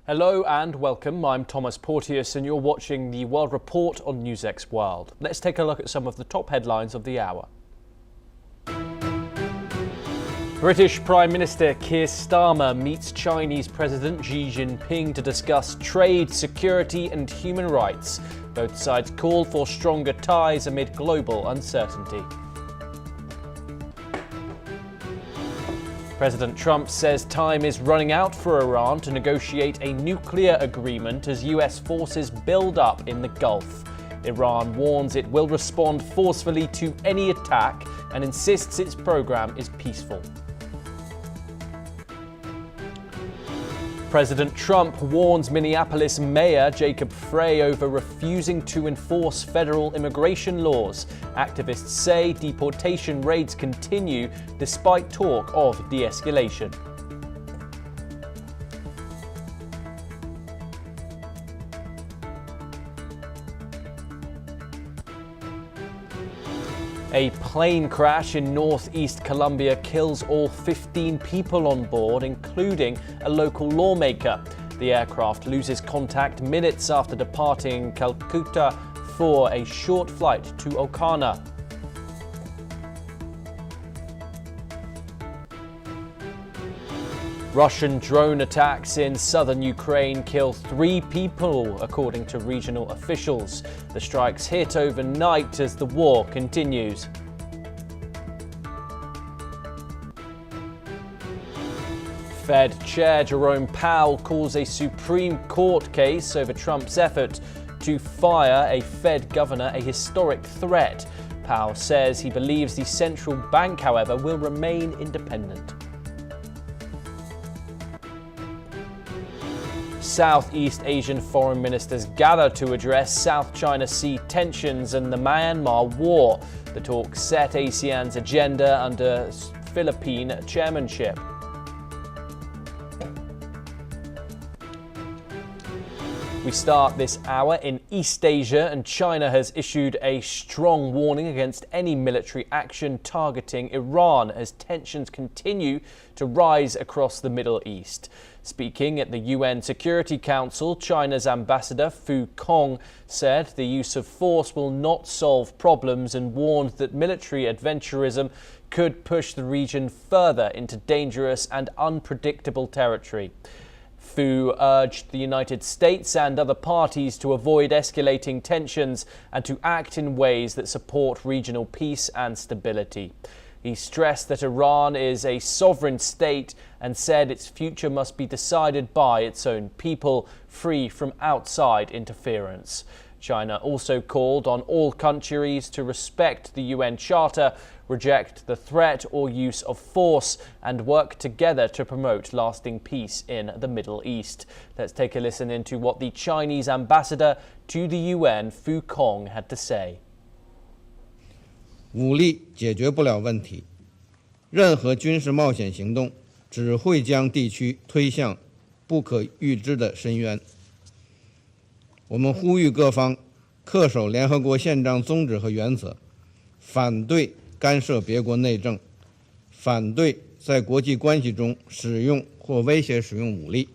Hello and welcome. I'm Thomas Porteous and you're watching the World Report on NewsX World. Let's take a look at some of the top headlines of the hour. British Prime Minister Keir Starmer meets Chinese President Xi Jinping to discuss trade, security and human rights. Both sides call for stronger ties amid global uncertainty. President Trump says time is running out for Iran to negotiate a nuclear agreement as US forces build up in the Gulf. Iran warns it will respond forcefully to any attack and insists its program is peaceful. President Trump warns Minneapolis Mayor Jacob Frey over refusing to enforce federal immigration laws. Activists say deportation raids continue despite talk of de-escalation. A plane crash in northeast Colombia kills all 15 people on board, including a local lawmaker. The aircraft loses contact minutes after departing Calcutta for a short flight to Okana. Russian drone attacks in southern Ukraine kill 3 people, according to regional officials. The strikes hit overnight as the war continues. Fed Chair Jerome Powell calls a Supreme Court case over Trump's effort to fire a Fed governor a historic threat. Powell says he believes the central bank, however, will remain independent. Southeast Asian foreign ministers gather to address South China Sea tensions and the Myanmar war. The talks set ASEAN's agenda under Philippine chairmanship. We start this hour in East Asia, and China has issued a strong warning against any military action targeting Iran as tensions continue to rise across the Middle East. Speaking at the UN Security Council, China's ambassador Fu Kong said the use of force will not solve problems and warned that military adventurism could push the region further into dangerous and unpredictable territory. Fu urged the United States and other parties to avoid escalating tensions and to act in ways that support regional peace and stability. He stressed that Iran is a sovereign state and said its future must be decided by its own people, free from outside interference. China also called on all countries to respect the UN Charter, reject the threat or use of force, and work together to promote lasting peace in the Middle East. Let's take a listen into what the Chinese ambassador to the UN, Fu Kong, had to say. 武力解决不了问题，任何军事冒险行动只会将地区推向不可预知的深渊。我们呼吁各方恪守联合国宪章宗旨和原则，反对干涉别国内政，反对在国际关系中使用或威胁使用武力。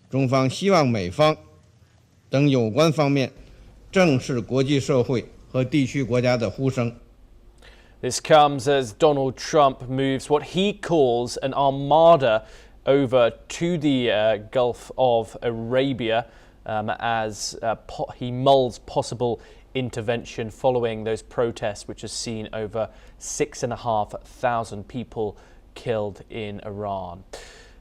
中方希望美方等有关方面正视国际社会和地区国家的呼声。 This comes as Donald Trump moves what he calls an armada over to the Gulf of Arabia as he mulls possible intervention following those protests, which has seen over 6,500 people killed in Iran.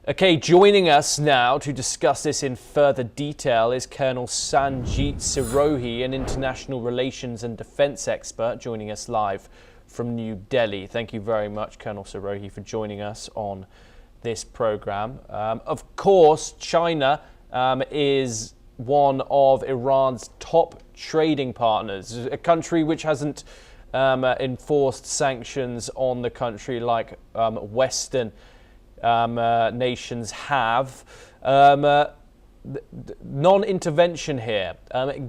Okay, joining us now to discuss this in further detail is Colonel Sanjeet Sirohi, an international relations and defense expert, joining us live from New Delhi. Thank you very much, Colonel Sirohi, for joining us on this program. Of course, China is one of Iran's top trading partners, a country which hasn't enforced sanctions on the country like Western nations have. Non-intervention here,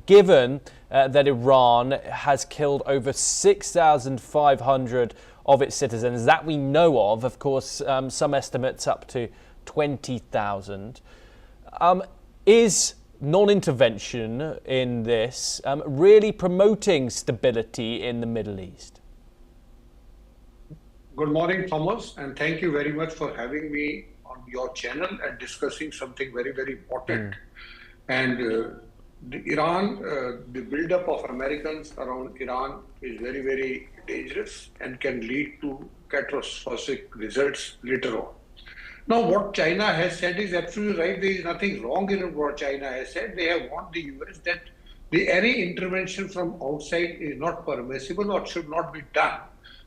given that Iran has killed over 6,500 of its citizens that we know of. Of course, some estimates up to 20,000. Is non-intervention in this really promoting stability in the Middle East? Good morning, Thomas, and thank you very much for having me on your channel and discussing something very, very important. And the buildup of Americans around Iran is very, very dangerous and can lead to catastrophic results later on. Now, what China has said is absolutely right. There is nothing wrong in what China has said. They have warned the US that any intervention from outside is not permissible or should not be done.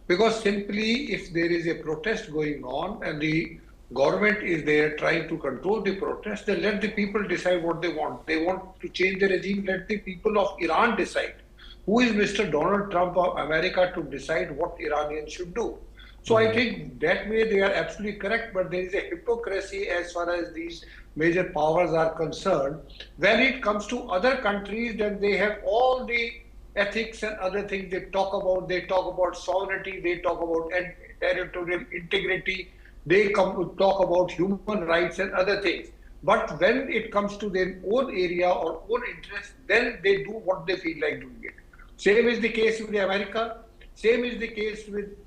Because simply if there is a protest going on and the government is there trying to control the protest, then let the people decide what they want. They want to change the regime, let the people of Iran decide. Who is Mr. Donald Trump of America to decide what Iranians should do? So I think that way they are absolutely correct, but there is a hypocrisy as far as these major powers are concerned. When it comes to other countries, then they have all the ethics and other things they talk about sovereignty, they talk about territorial integrity, they come to talk about human rights and other things. But when it comes to their own area or own interest, then they do what they feel like doing it. Same is the case with America, same is the case with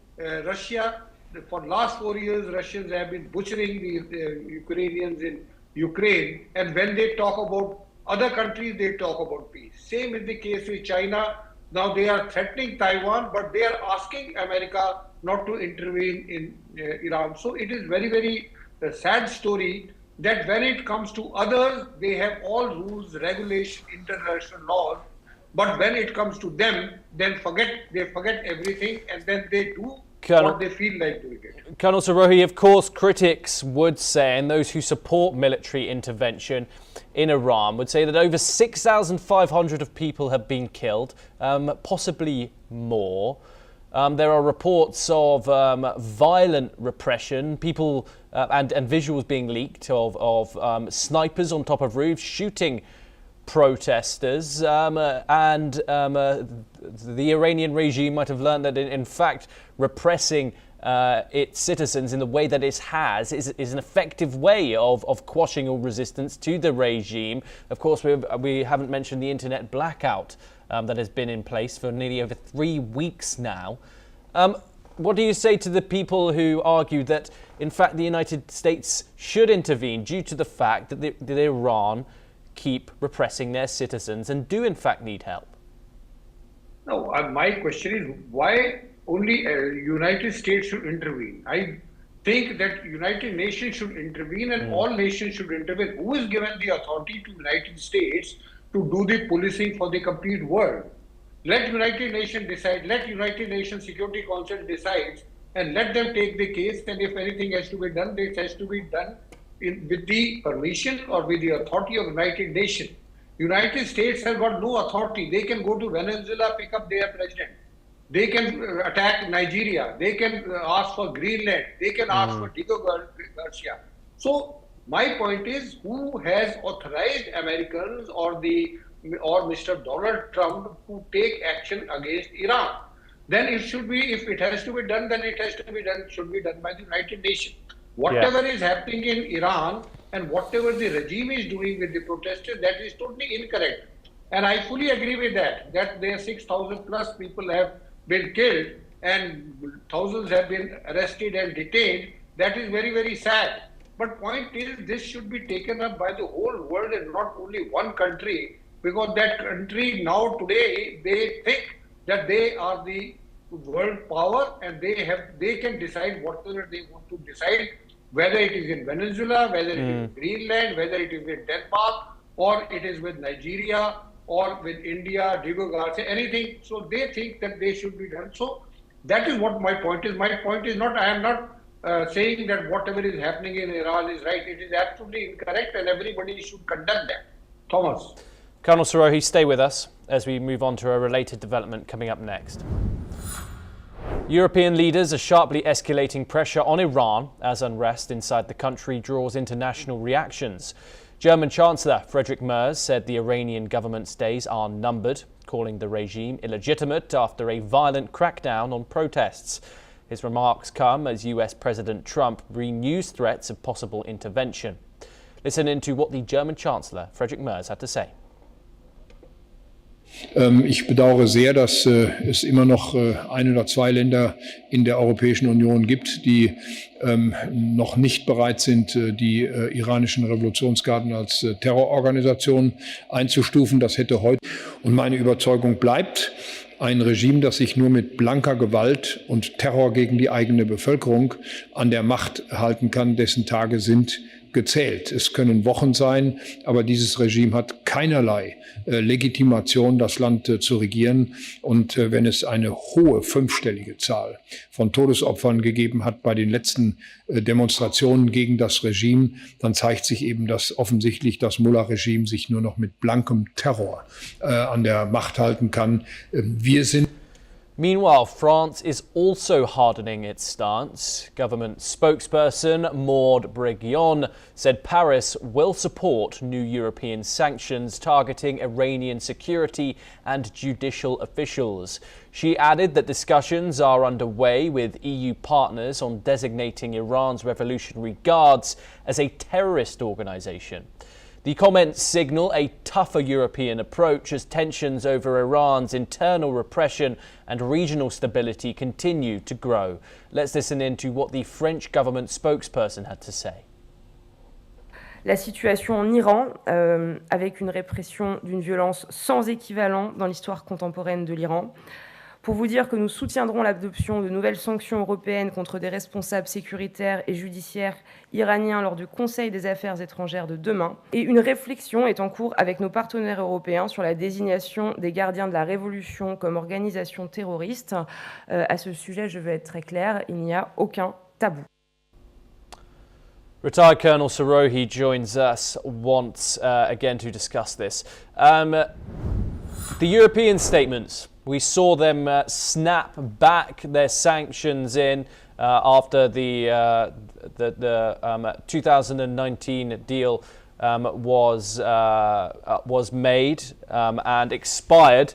Russia. For last 4 years, Russians have been butchering the Ukrainians in Ukraine, and when they talk about other countries, they talk about peace. Same is the case with China. Now they are threatening Taiwan, but they are asking America not to intervene in Iran. So it is very, very sad story that when it comes to others, they have all rules, regulation, international laws. But when it comes to them, then they forget everything, and then they do what they feel like doing it. Colonel Sirohi, of course, critics would say, and those who support military intervention in Iran would say that over 6,500 of people have been killed, possibly more. There are reports of violent repression, people and visuals being leaked of snipers on top of roofs shooting protesters, and the Iranian regime might have learned that in fact repressing its citizens in the way that it has is an effective way of quashing all resistance to the regime. Of course, we haven't mentioned the internet blackout that has been in place for nearly over 3 weeks now. What do you say to the people who argue that in fact the United States should intervene due to the fact that that Iran keep repressing their citizens and do in fact need help? No, my question is why only United States should intervene? I think that United Nations should intervene and all nations should intervene. Who is given the authority to United States to do the policing for the complete world? Let United Nations decide, let United Nations Security Council decide, and let them take the case, and if anything has to be done, it has to be done with the permission or with the authority of United Nations. United States has got no authority. They can go to Venezuela, pick up their president. They can attack Nigeria. They can ask for Greenland. They can ask for Garcia. So my point is, who has authorized Americans or Mr. Donald Trump to take action against Iran? Then it should be, if it has to be done, then it has to be done, should be done by the United Nations. Whatever is happening in Iran and whatever the regime is doing with the protesters, that is totally incorrect. And I fully agree with that there 6,000 plus people have been killed and thousands have been arrested and detained. That is very, very sad. But point is, this should be taken up by the whole world and not only one country, because that country now today, they think that they are the world power and they can decide whatever they want to decide, whether it is in Venezuela, whether it is in Greenland, whether it is in Denmark, or it is with Nigeria, or with India, Diego Garcia, anything. So they think that they should be done. So that is what my point is. My point is not, I am not saying that whatever is happening in Iran is right. It is absolutely incorrect and everybody should condemn that. Thomas. Colonel Sirohi, stay with us as we move on to a related development coming up next. European leaders are sharply escalating pressure on Iran as unrest inside the country draws international reactions. German Chancellor Friedrich Merz said the Iranian government's days are numbered, calling the regime illegitimate after a violent crackdown on protests. His remarks come as US President Trump renews threats of possible intervention. Listen into what the German Chancellor Friedrich Merz had to say. Ich bedauere sehr, dass es immer noch ein oder zwei Länder in der Europäischen Union gibt, die noch nicht bereit sind, die iranischen Revolutionsgarden als Terrororganisation einzustufen. Das hätte heute. Und meine Überzeugung bleibt, ein Regime, das sich nur mit blanker Gewalt und Terror gegen die eigene Bevölkerung an der Macht halten kann, dessen Tage sind gezählt. Es können Wochen sein, aber dieses Regime hat keinerlei Legitimation, das Land zu regieren. Und wenn es eine hohe fünfstellige Zahl von Todesopfern gegeben hat bei den letzten Demonstrationen gegen das Regime, dann zeigt sich eben, dass offensichtlich das Mullah-Regime sich nur noch mit blankem Terror an der Macht halten kann. Wir sind Meanwhile, France is also hardening its stance. Government spokesperson Maud Breguion said Paris will support new European sanctions targeting Iranian security and judicial officials. She added that discussions are underway with EU partners on designating Iran's Revolutionary Guards as a terrorist organisation. The comments signal a tougher European approach as tensions over Iran's internal repression and regional stability continue to grow. Let's listen in to what the French government spokesperson had to say. La situation en Iran, avec une répression d'une violence sans équivalent dans l'histoire contemporaine de l'Iran. Pour vous dire que nous soutiendrons l'adoption de nouvelles sanctions européennes contre des responsables sécuritaires et judiciaires iraniens lors du Conseil des affaires étrangères de demain. Et une réflexion est en cours avec nos partenaires européens sur la désignation des gardiens de la révolution comme organisation terroriste. À ce sujet, je veux être très claire, il n'y a aucun tabou. Retired Colonel Sirohi joins us once again to discuss this. The European statements. We saw them snap back their sanctions in after the 2019 deal was made and expired,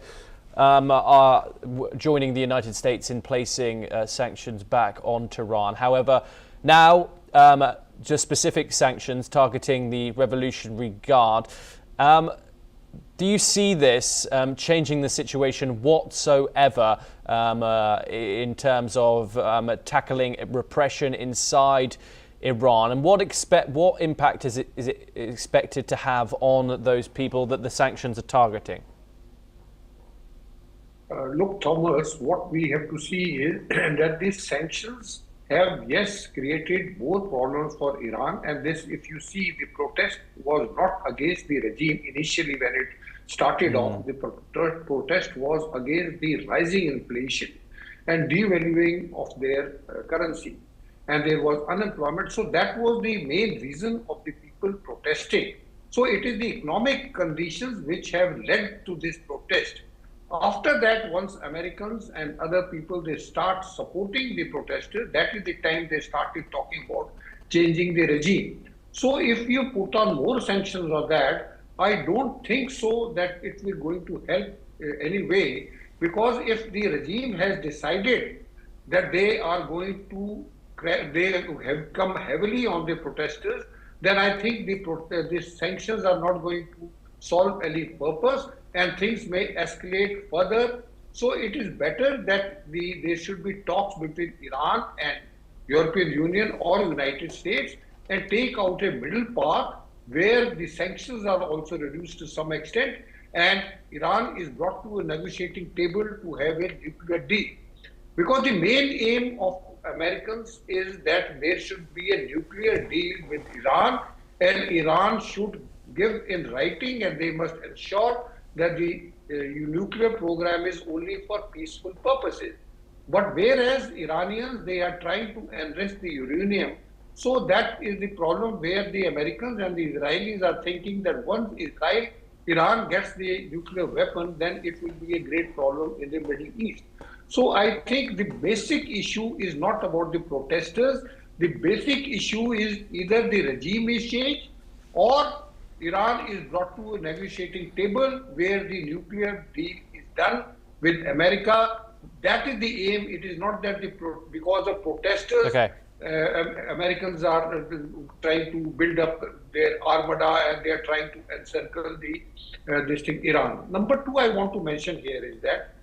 joining the United States in placing sanctions back on Tehran. However, now just specific sanctions targeting the Revolutionary Guard. Do you see this changing the situation whatsoever in terms of tackling repression inside Iran? And what impact is it expected to have on those people that the sanctions are targeting? Look, Thomas, what we have to see is that these sanctions have, yes, created more problems for Iran. And this, if you see, the protest was not against the regime initially when it started off. The protest was against the rising inflation and devaluing of their currency. And there was unemployment. So that was the main reason of the people protesting. So it is the economic conditions which have led to this protest. After that, once Americans and other people, they start supporting the protesters, that is the time they started talking about changing the regime. So if you put on more sanctions on that, I don't think so that it will going to help anyway, because if the regime has decided that they are going to, they have come heavily on the protesters, then I think the sanctions are not going to solve any purpose and things may escalate further. So it is better that there should be talks between Iran and European Union or United States and take out a middle path where the sanctions are also reduced to some extent and Iran is brought to a negotiating table to have a nuclear deal. Because the main aim of Americans is that there should be a nuclear deal with Iran and Iran should give in writing and they must ensure that the nuclear program is only for peaceful purposes. But whereas Iranians, they are trying to enrich the uranium, so that is the problem where the Americans and the Israelis are thinking that once Iran gets the nuclear weapon, then it will be a great problem in the Middle East. So I think the basic issue is not about the protesters. The basic issue is either the regime is changed or Iran is brought to a negotiating table where the nuclear deal is done with America. That is the aim. It is not that because of protesters, Okay. Americans are trying to build up their armada and they are trying to encircle this thing, Iran. Number two, I want to mention here is that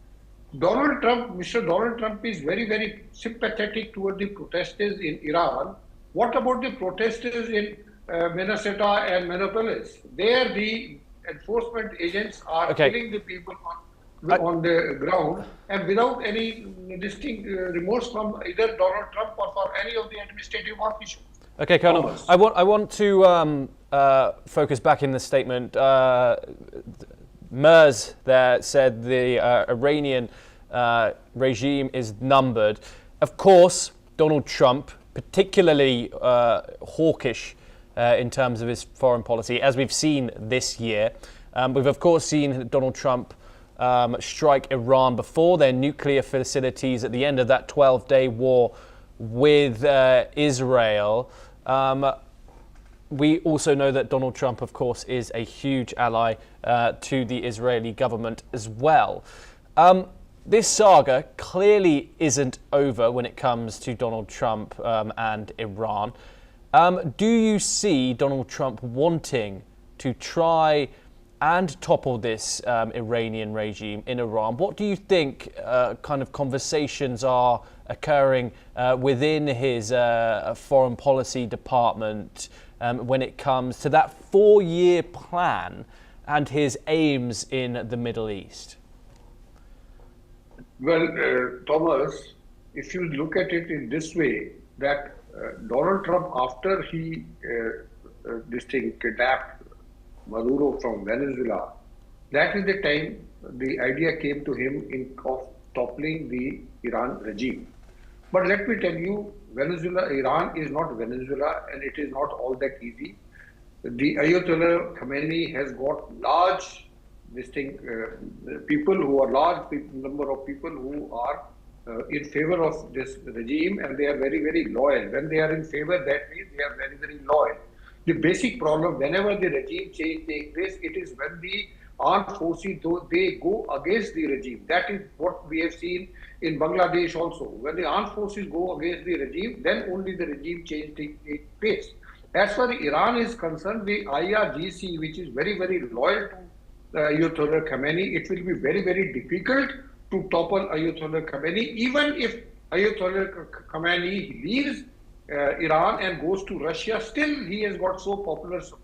Mr. Donald Trump is very, very sympathetic toward the protesters in Iran. What about the protesters in Minnesota and Minneapolis? There, the enforcement agents are killing the people on the ground and without any distinct remorse from either Donald Trump or for any of the administrative officials. Okay, Colonel, Thomas. I want to focus back in the statement. Mers there said the Iranian regime is numbered. Of course, Donald Trump, particularly hawkish in terms of his foreign policy, as we've seen this year. We've, of course, seen Donald Trump strike Iran before, their nuclear facilities at the end of that 12-day war with Israel. We also know that Donald Trump, of course, is a huge ally to the Israeli government as well. This saga clearly isn't over when it comes to Donald Trump and Iran. Do you see Donald Trump wanting to try and topple this Iranian regime in Iran? What do you think kind of conversations are occurring within his foreign policy department when it comes to that 4-year plan and his aims in the Middle East? Well, Thomas, if you look at it in this way, that Donald Trump, after he kidnapped Maduro from Venezuela, that is the time the idea came to him of toppling the Iran regime. But let me tell you, Iran is not Venezuela, and it is not all that easy. The Ayatollah Khamenei has got large people who are number of people who are in favor of this regime, and they are very, very loyal. When they are in favor, that means they are very, very loyal. The basic problem, whenever the regime change takes place, it is when the armed forces, they go against the regime. That is what we have seen in Bangladesh also. When the armed forces go against the regime, then only the regime change takes place. As far as Iran is concerned, the IRGC, which is very, very loyal to Ayatollah Khamenei, it will be very, very difficult to topple Ayatollah Khamenei. Even if Ayatollah Khamenei leaves Iran and goes to Russia, still he has got so popular support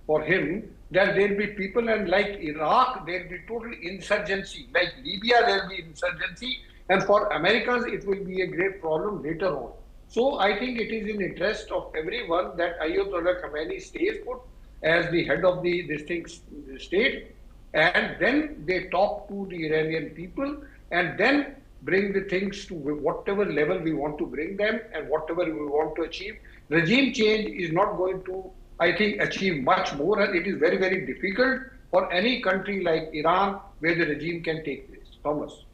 for him that there will be people, and like Iraq, there will be total insurgency. Like Libya, there will be insurgency. And for Americans, it will be a great problem later on. So I think it is in interest of everyone that Ayatollah Khamenei stays put as the head of this state, and then they talk to the Iranian people and then bring the things to whatever level we want to bring them and whatever we want to achieve. Regime change is not going to, I think, achieve much more, and it is very, very difficult for any country like Iran where the regime can take place. Thomas.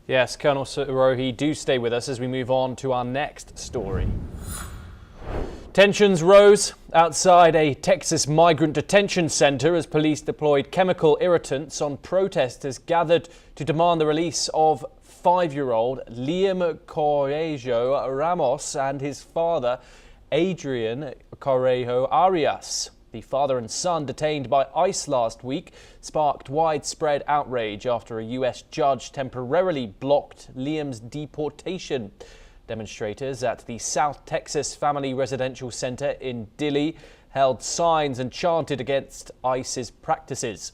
Yes, Colonel Sirohi, do stay with us as we move on to our next story. Tensions rose outside a Texas migrant detention center as police deployed chemical irritants on protesters gathered to demand the release of 5-year-old Liam Correjo Ramos and his father, Adrian Correjo Arias. The father and son, detained by ICE last week, sparked widespread outrage after a U.S. judge temporarily blocked Liam's deportation. Demonstrators at the South Texas Family Residential Center in Dilley held signs and chanted against ICE's practices.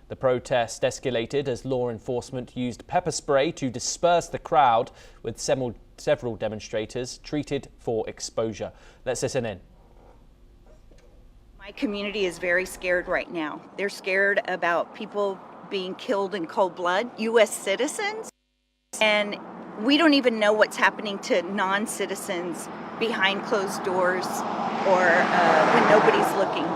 The protest escalated as law enforcement used pepper spray to disperse the crowd, with several demonstrators treated for exposure. Let's listen in. My community is very scared right now. They're scared about people being killed in cold blood, U.S. citizens, and we don't even know what's happening to non-citizens behind closed doors or when nobody's looking.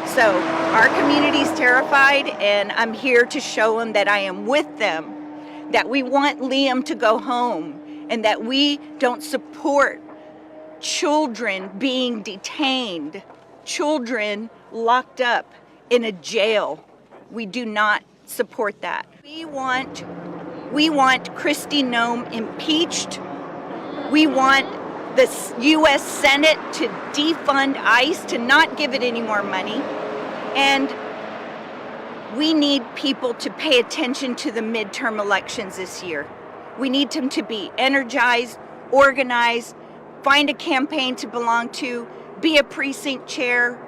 So our community's terrified, and I'm here to show them that I am with them, that we want Liam to go home, and that we don't support children being detained, children locked up in a jail. We do not support that. We want Kristi Noem impeached. We want the U.S. Senate to defund ICE, to not give it any more money. And we need people to pay attention to the midterm elections this year. We need them to be energized, organized, find a campaign to belong to, be a precinct chair,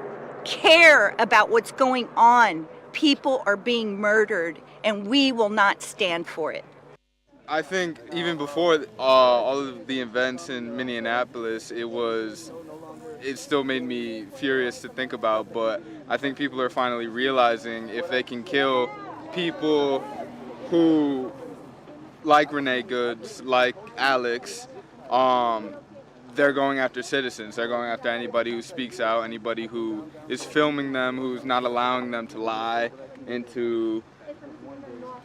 care about what's going on. People are being murdered, and we will not stand for it. I think even before all of the events in Minneapolis, it still made me furious to think about, but I think people are finally realizing if they can kill people who, like Renee Goods, like Alex, they're going after citizens. They're going after anybody who speaks out, anybody who is filming them, who's not allowing them to lie and to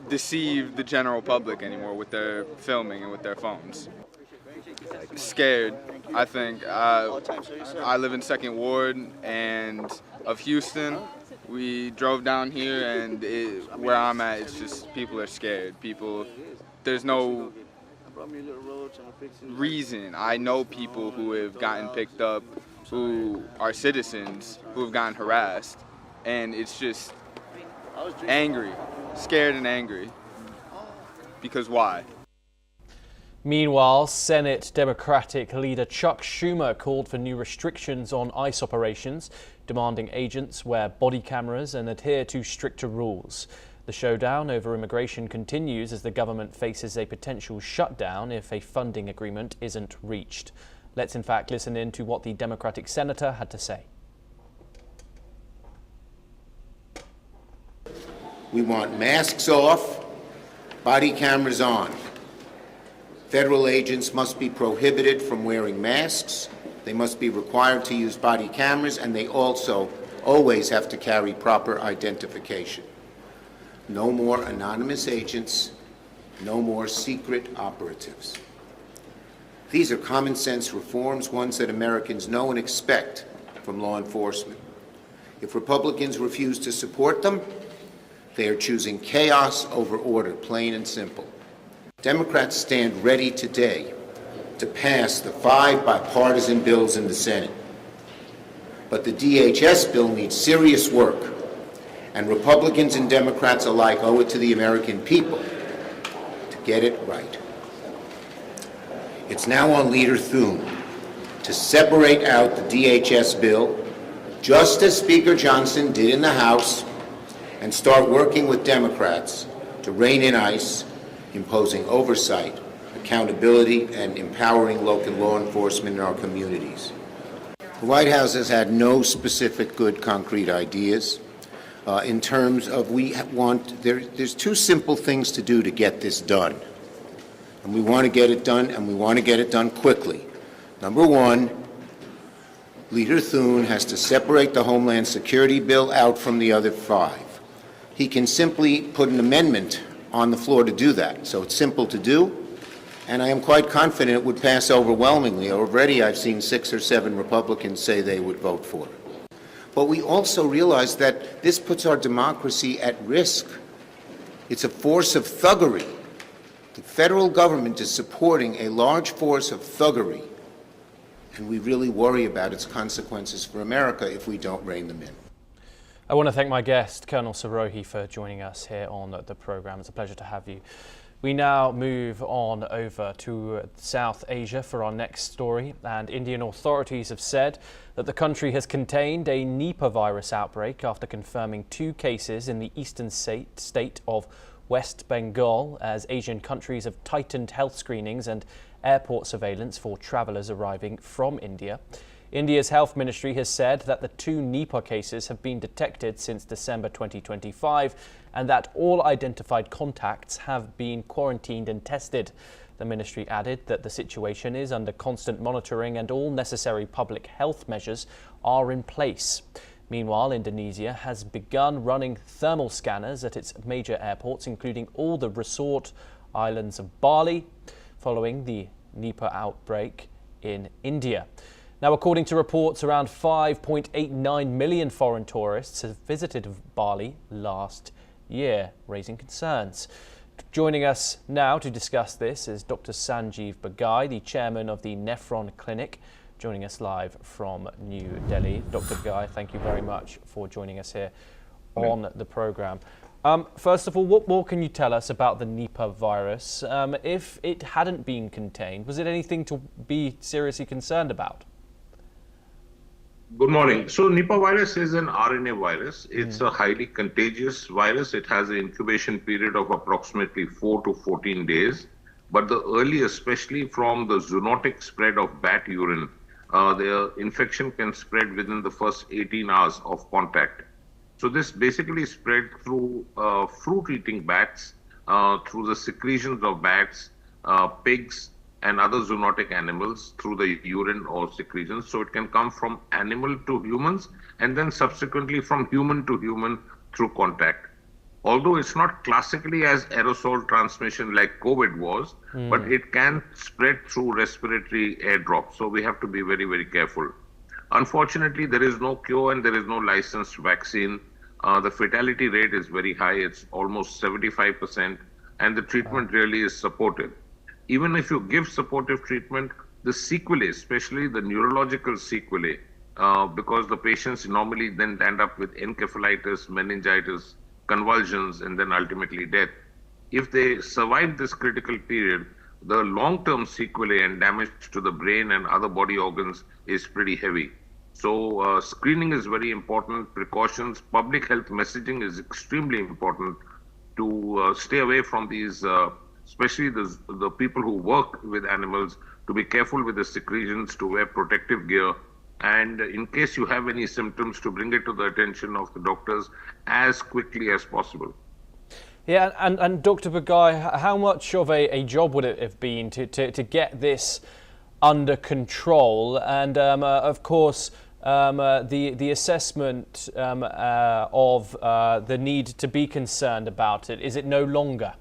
deceive the general public anymore with their filming and with their phones. Scared, I think. I live in Second Ward of Houston. We drove down here, and where I'm at, it's just people are scared. There's no reason. I know people who have gotten picked up, who are citizens, who have gotten harassed, and it's just angry, scared and angry. Because why? Meanwhile, Senate Democratic leader Chuck Schumer called for new restrictions on ICE operations, demanding agents wear body cameras and adhere to stricter rules. The showdown over immigration continues as the government faces a potential shutdown if a funding agreement isn't reached. Let's in fact listen in to what the Democratic senator had to say. We want masks off, body cameras on. Federal agents must be prohibited from wearing masks. They must be required to use body cameras, and they also always have to carry proper identification. No more anonymous agents, no more secret operatives. These are common sense reforms, ones that Americans know and expect from law enforcement. If Republicans refuse to support them, they are choosing chaos over order, plain and simple. Democrats stand ready today to pass the 5 bipartisan bills in the Senate. But the DHS bill needs serious work, and Republicans and Democrats alike owe it to the American people to get it right. It's now on Leader Thune to separate out the DHS bill, just as Speaker Johnson did in the House, and start working with Democrats to rein in ICE, imposing oversight, accountability, and empowering local law enforcement in our communities. The White House has had no specific good concrete ideas in terms of there's 2 simple things to do to get this done. And we want to get it done, and we want to get it done quickly. Number 1, Leader Thune has to separate the Homeland Security bill out from the other 5. He can simply put an amendment on the floor to do that. So it's simple to do, and I am quite confident it would pass overwhelmingly. Already I've seen 6 or 7 Republicans say they would vote for it. But we also realize that this puts our democracy at risk. It's a force of thuggery. The federal government is supporting a large force of thuggery, and we really worry about its consequences for America if we don't rein them in. I want to thank my guest, Colonel Sirohi, for joining us here on the programme. It's a pleasure to have you. We now move on over to South Asia for our next story, and Indian authorities have said that the country has contained a Nipah virus outbreak after confirming 2 cases in the eastern state of West Bengal, as Asian countries have tightened health screenings and airport surveillance for travellers arriving from India. India's health ministry has said that the 2 Nipah cases have been detected since December 2025 and that all identified contacts have been quarantined and tested. The ministry added that the situation is under constant monitoring and all necessary public health measures are in place. Meanwhile, Indonesia has begun running thermal scanners at its major airports, including all the resort islands of Bali, following the Nipah outbreak in India. Now, according to reports, around 5.89 million foreign tourists have visited Bali last year, raising concerns. Joining us now to discuss this is Dr. Sanjeev Bagai, the chairman of the Nephron Clinic, joining us live from New Delhi. Dr. Bagai, thank you very much for joining us here on the programme. First of all, what more can you tell us about the Nipah virus? If it hadn't been contained, was it anything to be seriously concerned about? Good morning. So Nipah virus is an RNA virus. It's a highly contagious virus. It has an incubation period of approximately 4 to 14 days. But the early, especially from the zoonotic spread of bat urine, the infection can spread within the first 18 hours of contact. So this basically spread through fruit-eating bats, through the secretions of bats, pigs, and other zoonotic animals through the urine or secretions. So it can come from animal to humans and then subsequently from human to human through contact. Although it's not classically as aerosol transmission like COVID was, but it can spread through respiratory airdrops. So we have to be very, very careful. Unfortunately, there is no cure and there is no licensed vaccine. The fatality rate is very high. It's almost 75%, and the treatment really is supportive. Even if you give supportive treatment, the sequelae, especially the neurological sequelae, because the patients normally then end up with encephalitis, meningitis, convulsions, and then ultimately death. If they survive this critical period, the long-term sequelae and damage to the brain and other body organs is pretty heavy. So screening is very important, precautions, public health messaging is extremely important to stay away from these especially the people who work with animals, to be careful with the secretions, to wear protective gear, and in case you have any symptoms, to bring it to the attention of the doctors as quickly as possible. Yeah, and Dr. Bagai, how much of a job would it have been to get this under control? And of course, the assessment of the need to be concerned about it, is it no longer?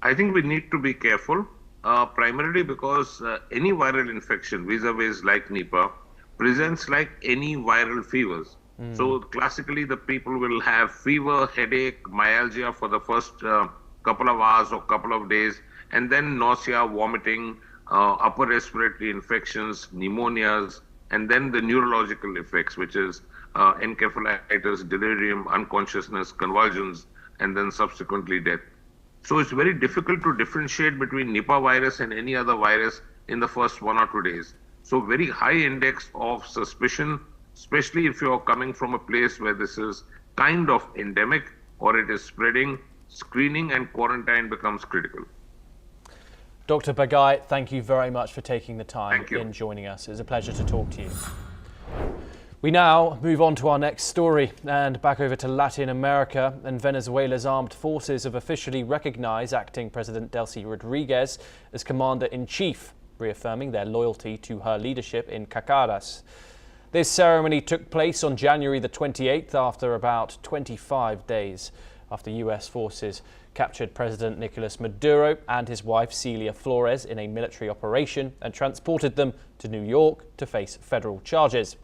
I think we need to be careful, primarily because any viral infection, vis-a-vis like Nipah, presents like any viral fevers. So classically, the people will have fever, headache, myalgia for the first couple of hours or couple of days, and then nausea, vomiting, upper respiratory infections, pneumonias, and then the neurological effects, which is encephalitis, delirium, unconsciousness, convulsions, and then subsequently death. So it's very difficult to differentiate between Nipah virus and any other virus in the first 1 or 2 days. So very high index of suspicion, especially if you're coming from a place where this is kind of endemic or it is spreading, screening and quarantine becomes critical. Dr. Bagai, thank you very much for taking the time in joining us. It's a pleasure to talk to you. We now move on to our next story and back over to Latin America, and Venezuela's armed forces have officially recognized acting President Delcy Rodriguez as commander-in-chief, reaffirming their loyalty to her leadership in Caracas. This ceremony took place on January the 28th after about 25 days after US forces captured President Nicolas Maduro and his wife Celia Flores in a military operation and transported them to New York to face federal charges.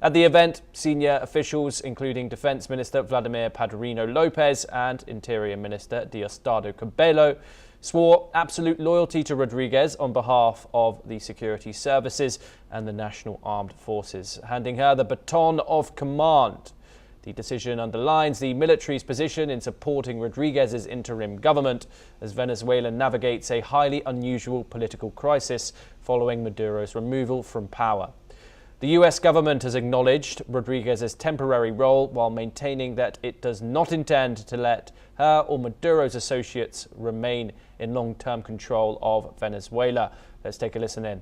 At the event, senior officials, including Defense Minister Vladimir Padrino Lopez and Interior Minister Diosdado Cabello, swore absolute loyalty to Rodriguez on behalf of the security services and the National Armed Forces, handing her the baton of command. The decision underlines the military's position in supporting Rodriguez's interim government as Venezuela navigates a highly unusual political crisis following Maduro's removal from power. The US government has acknowledged Rodriguez's temporary role while maintaining that it does not intend to let her or Maduro's associates remain in long-term control of Venezuela. Let's take a listen in.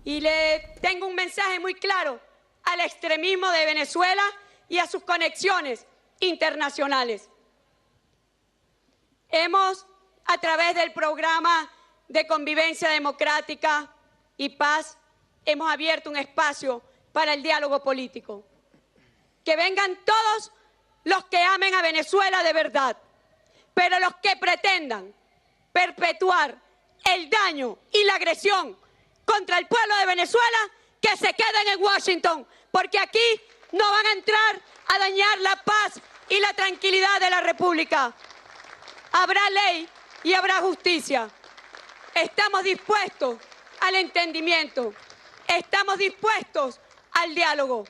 Y le tengo un mensaje muy claro al extremismo de Venezuela y a sus conexiones internacionales. Hemos, a través del programa de convivencia democrática y paz, hemos abierto un espacio para el diálogo político. Que vengan todos los que amen a Venezuela de verdad, pero los que pretendan perpetuar el daño y la agresión contra el pueblo de Venezuela, que se queden en Washington, porque aquí no van a entrar a dañar la paz y la tranquilidad de la República. Habrá ley y habrá justicia. Estamos dispuestos al entendimiento, estamos dispuestos al diálogo,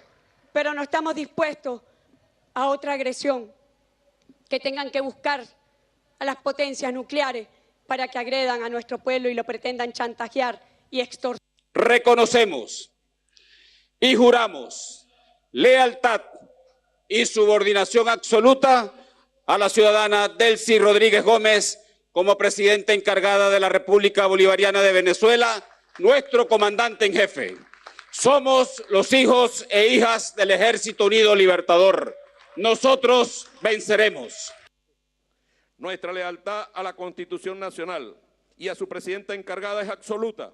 pero no estamos dispuestos a otra agresión, que tengan que buscar a las potencias nucleares para que agredan a nuestro pueblo y lo pretendan chantajear y extorsionar. Reconocemos y juramos lealtad y subordinación absoluta a la ciudadana Delcy Rodríguez Gómez como presidenta encargada de la República Bolivariana de Venezuela, nuestro comandante en jefe. Somos los hijos e hijas del Ejército Unido Libertador. Nosotros venceremos. Nuestra lealtad a la Constitución Nacional y a su presidenta encargada es absoluta,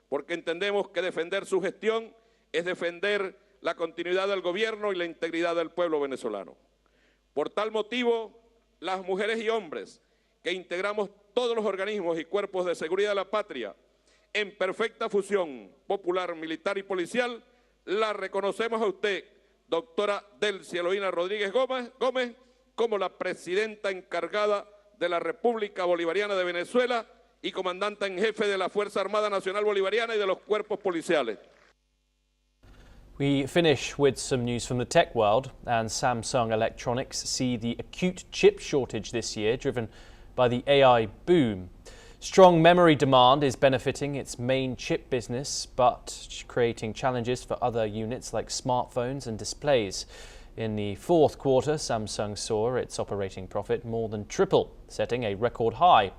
porque entendemos que defender su gestión es defender la continuidad del gobierno y la integridad del pueblo venezolano. Por tal motivo, las mujeres y hombres que integramos todos los organismos y cuerpos de seguridad de la patria en perfecta fusión popular, militar y policial, la reconocemos a usted, doctora Delcy Eloína Rodríguez Gómez, como la presidenta encargada de la República Bolivariana de Venezuela y comandante en jefe de la Fuerza Armada Nacional Bolivariana y de los cuerpos policiales. We finish with some news from the tech world, and Samsung Electronics see the acute chip shortage this year driven by the AI boom. Strong memory demand is benefiting its main chip business, but creating challenges for other units like smartphones and displays. In the fourth quarter, Samsung saw its operating profit more than triple, setting a record high.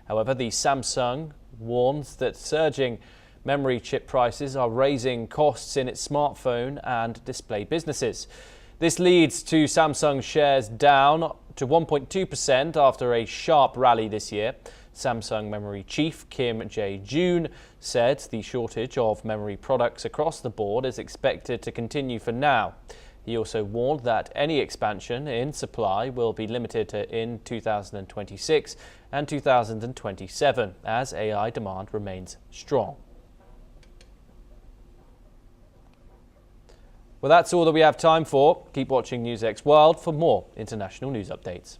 However, the Samsung warns that surging memory chip prices are raising costs in its smartphone and display businesses. This leads to Samsung shares down to 1.2% after a sharp rally this year. Samsung memory chief Kim Jae-joon said the shortage of memory products across the board is expected to continue for now. He also warned that any expansion in supply will be limited in 2026 and 2027 as AI demand remains strong. Well, that's all that we have time for. Keep watching NewsX World for more international news updates.